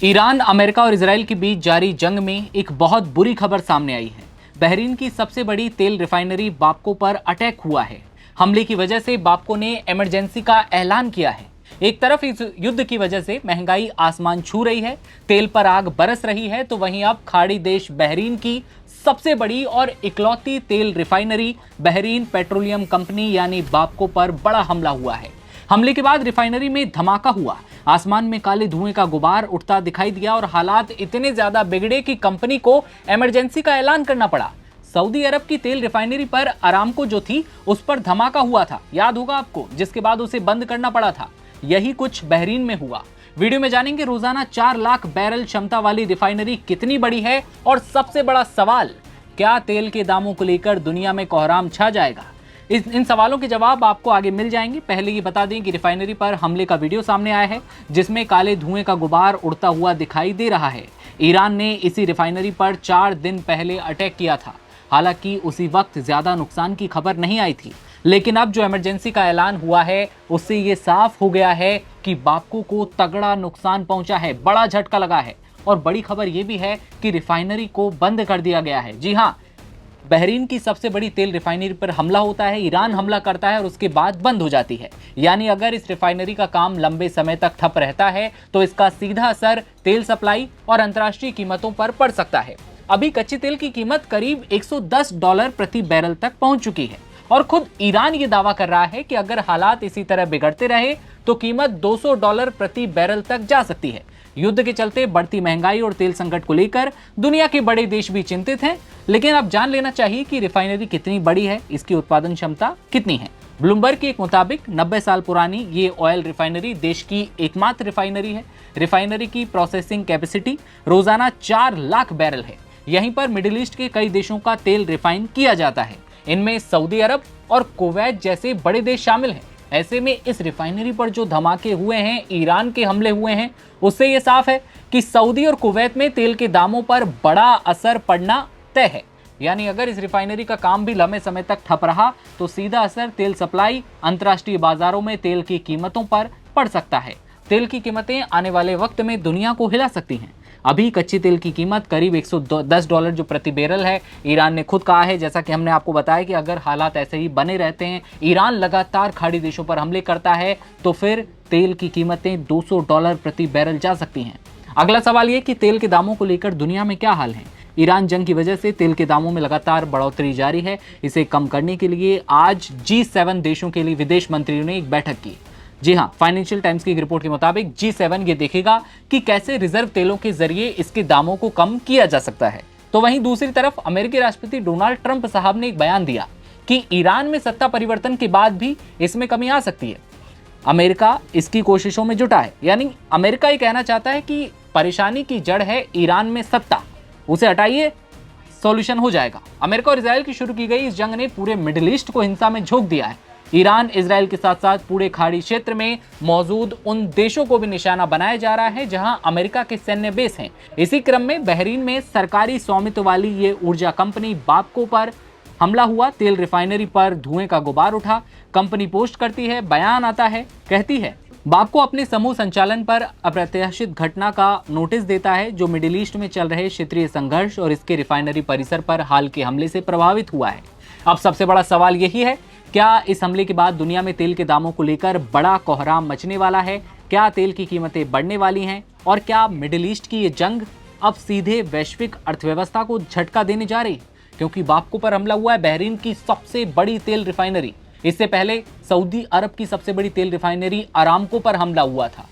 Iran, America और Israel के बीच जारी जंग में एक बहुत बुरी खबर सामने आई है। बहरीन की सबसे बड़ी तेल रिफाइनरी बाप्को पर अटैक हुआ है। हमले की वजह से बाप्को ने इमरजेंसी का ऐलान किया है। एक तरफ इस युद्ध की वजह से महंगाई आसमान छू रही है, तेल पर आग बरस रही है, तो वहीं अब खाड़ी देश बहरीन की सबसे बड़ी और इकलौती तेल रिफाइनरी बहरीन पेट्रोलियम कंपनी यानी बाप्को पर बड़ा हमला हुआ है। हमले के बाद रिफाइनरी में धमाका हुआ, आसमान में काले धुएं का गुबार उठता दिखाई दिया और हालात इतने ज्यादा बिगड़े कि कंपनी को इमरजेंसी का ऐलान करना पड़ा। सऊदी अरब की तेल रिफाइनरी पर अरामको जो थी उस पर धमाका हुआ था, याद होगा आपको, जिसके बाद उसे बंद करना पड़ा था। यही कुछ बहरीन में हुआ। वीडियो में जानेंगे रोजाना 4 लाख बैरल क्षमता वाली रिफाइनरी कितनी बड़ी है, और सबसे बड़ा सवाल, क्या तेल के दामों को लेकर दुनिया में कोहराम छा जाएगा? इन सवालों के जवाब आपको आगे मिल जाएंगे। पहले ये बता दें कि रिफाइनरी पर हमले का वीडियो सामने आया है, जिसमें काले धुएं का गुबार उड़ता हुआ दिखाई दे रहा है। ईरान ने इसी रिफाइनरी पर 4 दिन पहले अटैक किया था। हालांकि उसी वक्त ज्यादा नुकसान की खबर नहीं आई थी, लेकिन अब जो इमरजेंसी का ऐलान हुआ है उससे ये साफ हो गया है कि बाप्को को तगड़ा नुकसान पहुंचा है, बड़ा झटका लगा है। और बड़ी खबर यह भी है कि रिफाइनरी को बंद कर दिया गया है। जी हाँ, बहरीन की सबसे बड़ी तेल रिफाइनरी पर हमला होता है, ईरान हमला करता है और उसके बाद बंद हो जाती है। यानी अगर इस रिफाइनरी का काम लंबे समय तक ठप रहता है तो इसका सीधा असर तेल सप्लाई और अंतर्राष्ट्रीय कीमतों पर पड़ सकता है। अभी कच्चे तेल की कीमत करीब $110 प्रति बैरल तक पहुंच चुकी है और खुद ईरान ये दावा कर रहा है कि अगर हालात इसी तरह बिगड़ते रहे तो कीमत $200 प्रति बैरल तक जा सकती है। युद्ध के चलते बढ़ती महंगाई और तेल संकट को लेकर दुनिया के बड़े देश भी चिंतित हैं, लेकिन अब जान लेना चाहिए कि रिफाइनरी कितनी बड़ी है, इसकी उत्पादन क्षमता कितनी है। ब्लूमबर्ग के मुताबिक 90 साल पुरानी ये ऑयल रिफाइनरी देश की एकमात्र रिफाइनरी है। रिफाइनरी की प्रोसेसिंग कैपेसिटी रोजाना 4 लाख बैरल है। यहीं पर मिडिल ईस्ट के कई देशों का तेल रिफाइन किया जाता है। इनमें सऊदी अरब और कुवैत जैसे बड़े देश शामिल हैं। ऐसे में इस रिफाइनरी पर जो धमाके हुए हैं, ईरान के हमले हुए हैं, उससे ये साफ है कि सऊदी और कुवैत में तेल के दामों पर बड़ा असर पड़ना तय है। यानी अगर इस रिफाइनरी का काम भी लंबे समय तक ठप रहा तो सीधा असर तेल सप्लाई, अंतर्राष्ट्रीय बाजारों में तेल की कीमतों पर पड़ सकता है। तेल की कीमतें आने वाले वक्त में दुनिया को हिला सकती हैं। अभी कच्चे तेल की कीमत करीब $110 जो प्रति बैरल है। ईरान ने खुद कहा है, जैसा कि हमने आपको बताया, कि अगर हालात ऐसे ही बने रहते हैं, ईरान लगातार खाड़ी देशों पर हमले करता है, तो फिर तेल की कीमतें $200 प्रति बैरल जा सकती हैं। अगला सवाल ये कि तेल के दामों को लेकर दुनिया में क्या हाल है। ईरान जंग की वजह से तेल के दामों में लगातार बढ़ोतरी जारी है। इसे कम करने के लिए आज G7 देशों के लिए विदेश मंत्रियों ने एक बैठक की। जी हाँ, फाइनेंशियल टाइम्स की एक रिपोर्ट के मुताबिक G7 ये देखेगा कि कैसे रिजर्व तेलों के जरिए इसके दामों को कम किया जा सकता है। तो वहीं दूसरी तरफ अमेरिकी राष्ट्रपति डोनाल्ड ट्रंप साहब ने एक बयान दिया कि ईरान में सत्ता परिवर्तन के बाद भी इसमें कमी आ सकती है। अमेरिका इसकी कोशिशों में जुटा है। यानी अमेरिका ये कहना चाहता है कि परेशानी की जड़ है ईरान में सत्ता, उसे हटाइए, सॉल्यूशन हो जाएगा। अमेरिका और इजराइल की शुरू की गई इस जंग ने पूरे मिडिल ईस्ट को हिंसा में झोंक दिया है। ईरान, इजराइल के साथ साथ पूरे खाड़ी क्षेत्र में मौजूद उन देशों को भी निशाना बनाया जा रहा है जहां अमेरिका के सैन्य बेस हैं। इसी क्रम में बहरीन में सरकारी स्वामित्व वाली ये ऊर्जा कंपनी बाप्को पर हमला हुआ। तेल रिफाइनरी पर धुएं का गुबार उठा। कंपनी पोस्ट करती है, बयान आता है, कहती है बाप्को अपने समूह संचालन पर अप्रत्याशित घटना का नोटिस देता है जो मिडिल ईस्ट में चल रहे क्षेत्रीय संघर्ष और इसके रिफाइनरी परिसर पर हाल के हमले से प्रभावित हुआ है। अब सबसे बड़ा सवाल यही है, क्या इस हमले के बाद दुनिया में तेल के दामों को लेकर बड़ा कोहराम मचने वाला है? क्या तेल की कीमतें बढ़ने वाली हैं? और क्या मिडिल ईस्ट की ये जंग अब सीधे वैश्विक अर्थव्यवस्था को झटका देने जा रही? क्योंकि बाप्को पर हमला हुआ है, बहरीन की सबसे बड़ी तेल रिफाइनरी। इससे पहले सऊदी अरब की सबसे बड़ी तेल रिफाइनरी अरामको पर हमला हुआ था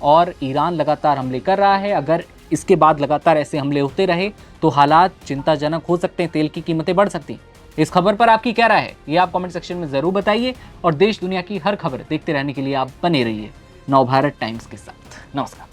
और ईरान लगातार हमले कर रहा है। अगर इसके बाद लगातार ऐसे हमले होते रहे तो हालात चिंताजनक हो सकते हैं, तेल की कीमतें बढ़ सकती हैं। इस खबर पर आपकी क्या राय है, ये आप कमेंट सेक्शन में जरूर बताइए। और देश दुनिया की हर खबर देखते रहने के लिए आप बने रहिए नवभारत टाइम्स के साथ। नमस्कार।